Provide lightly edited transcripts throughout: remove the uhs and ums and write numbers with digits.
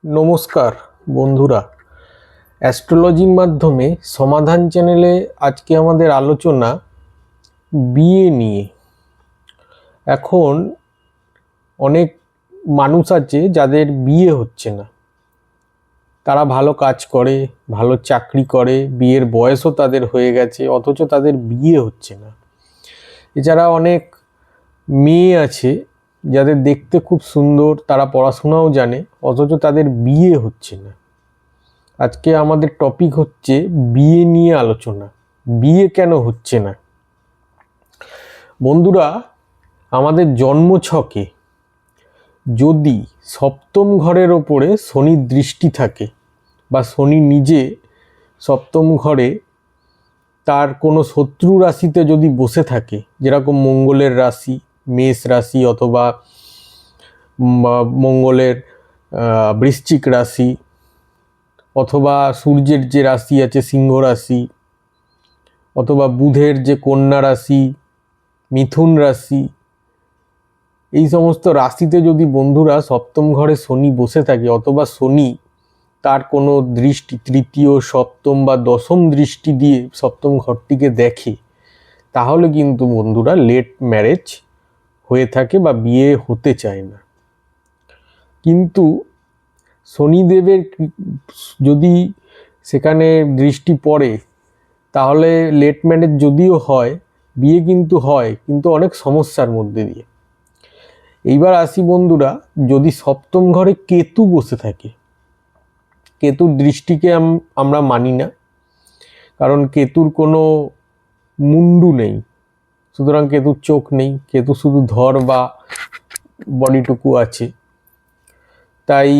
নমস্কার বন্ধুরা, অ্যাস্ট্রোলজির মাধ্যমে সমাধান চ্যানেলে আজকে আমাদের আলোচনা বিয়ে নিয়ে। এখন অনেক মানুষ আছে যাদের বিয়ে হচ্ছে না। তারা ভালো কাজ করে, ভালো চাকরি করে, বিয়ের বয়সও তাদের হয়ে গেছে, অথচ তাদের বিয়ে হচ্ছে না। এছাড়া অনেক মেয়ে আছে যাদের দেখতে খুব সুন্দর, তারা পড়াশোনাও জানে, অথচ তাদের বিয়ে হচ্ছে না। আজকে আমাদের টপিক হচ্ছে বিয়ে নিয়ে আলোচনা। বিয়ে কেন হচ্ছে না? বন্ধুরা, আমাদের জন্মছকে যদি সপ্তম ঘরের ওপরে শনির দৃষ্টি থাকে বা শনি নিজে সপ্তম ঘরে তার কোনো শত্রু রাশিতে যদি বসে থাকে, যেরকম মঙ্গলের রাশি মেষ রাশি, অথবা মঙ্গলের বৃশ্চিক রাশি, অথবা সূর্যের যে রাশি আছে সিংহ রাশি, অথবা বুধের যে কন্যা রাশি, মিথুন রাশি, এই সমস্ত রাশিতে যদি বন্ধুরা সপ্তম ঘরে শনি বসে থাকে, অথবা শনি তার কোনো দৃষ্টি তৃতীয়, সপ্তম বা দশম দৃষ্টি দিয়ে সপ্তম ঘরটিকে দেখে, তাহলে কিন্তু বন্ধুরা লেট ম্যারেজ হয়ে থাকে বা বিয়ে হতে চায় না। কিন্তু শনিদেবের যদি সেখানে দৃষ্টি পড়ে, তাহলে লেট ম্যারেজ যদিও হয়, বিয়ে কিন্তু হয়, কিন্তু অনেক সমস্যার মধ্যে দিয়ে। এইবার আসি বন্ধুরা, যদি সপ্তম ঘরে কেতু বসে থাকে, কেতুর দৃষ্টিকে আমরা মানি না, কারণ কেতুর কোনো মুন্ডু নেই, সুতরাং কেতুর চোখ নেই, কেতু শুধু ধর বা বডিটুকু আছে। তাই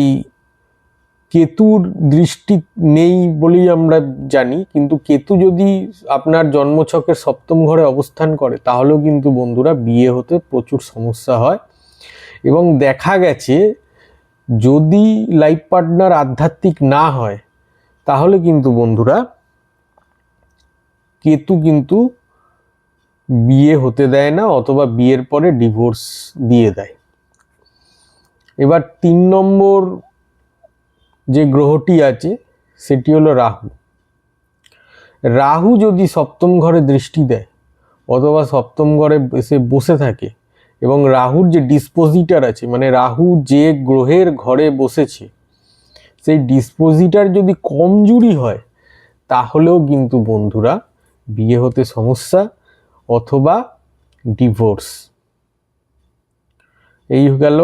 কেতুর দৃষ্টি নেই বলেই আমরা জানি, কিন্তু কেতু যদি আপনার জন্মছকের সপ্তম ঘরে অবস্থান করে, তাহলেও কিন্তু বন্ধুরা বিয়ে হতে প্রচুর সমস্যা হয়। এবং দেখা গেছে যদি লাইফ পার্টনার আধ্যাত্মিক না হয়, তাহলে কিন্তু বন্ধুরা কেতু কিন্তু বিয়ে হতে দেয় না, অথবা বিয়ের পরে ডিভোর্স দিয়ে দেয়। এবার 3 নম্বর যে গ্রহটি আছে সেটি হলো রাহু। রাহু যদি সপ্তম ঘরে দৃষ্টি দেয়, অথবা সপ্তম ঘরে এসে বসে থাকে, এবং রাহুর যে ডিসপোজিটার আছে, মানে রাহু যে গ্রহের ঘরে বসেছে সেই ডিসপোজিটার যদি কমজোরি হয়, তাহলেও কিন্তু বন্ধুরা বিয়ে হতে সমস্যা, অথবা ডিভোর্স। এই গেল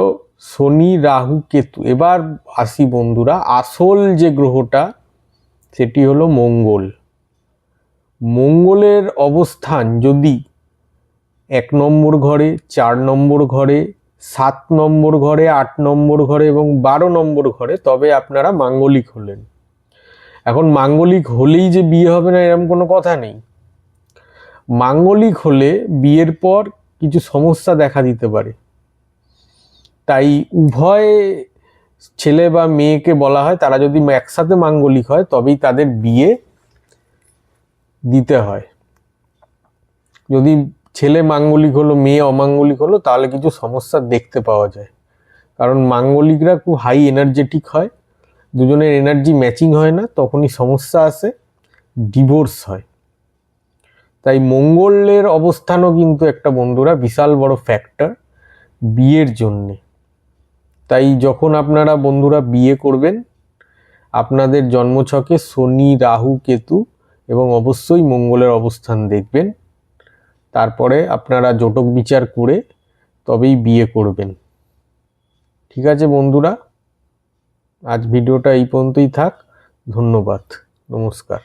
শনি, রাহু, কেতু। এবার আসি বন্ধুরা আসল যে গ্রহটা, সেটি হলো মঙ্গল। মঙ্গলের অবস্থান যদি 1 নম্বর ঘরে, 4 নম্বর ঘরে, 7 নম্বর ঘরে, 8 নম্বর ঘরে এবং 12 নম্বর ঘরে, তবে আপনারা মাঙ্গলিক হলেন। এখন মাঙ্গলিক হলেই যে বিয়ে হবে না এরকম কোনো কথা নেই। মাঙ্গলিক হলে বিয়ের পর কিছু সমস্যা দেখা দিতে পারে। তাই উভয় ছেলে বা মেয়েকে বলা হয়, তারা যদি একসাথে মাঙ্গলিক হয় তবেই তাদের বিয়ে দিতে হয়। যদি ছেলে মাঙ্গলিক হলো, মেয়ে অমাঙ্গলিক হলো, তাহলে কিছু সমস্যা দেখতে পাওয়া যায়। কারণ মাঙ্গলিকরা খুব হাই এনার্জেটিক হয়, দুজনের এনার্জি ম্যাচিং হয় না, তখনই সমস্যা আসে, ডিভোর্স হয়। তাই মঙ্গলের অবস্থানও কিন্তু একটা বন্ধুরা বিশাল বড় ফ্যাক্টর বিয়ের জন্যে। তাই যখন আপনারা বন্ধুরা বিয়ে করবেন, আপনাদের জন্মছকে শনি, রাহু, কেতু এবং অবশ্যই মঙ্গলের অবস্থান দেখবেন। তারপরে আপনারা জটক বিচার করে তবেই বিয়ে করবেন। ঠিক আছে বন্ধুরা, আজ ভিডিওটা এই পর্যন্তই থাক। ধন্যবাদ, নমস্কার।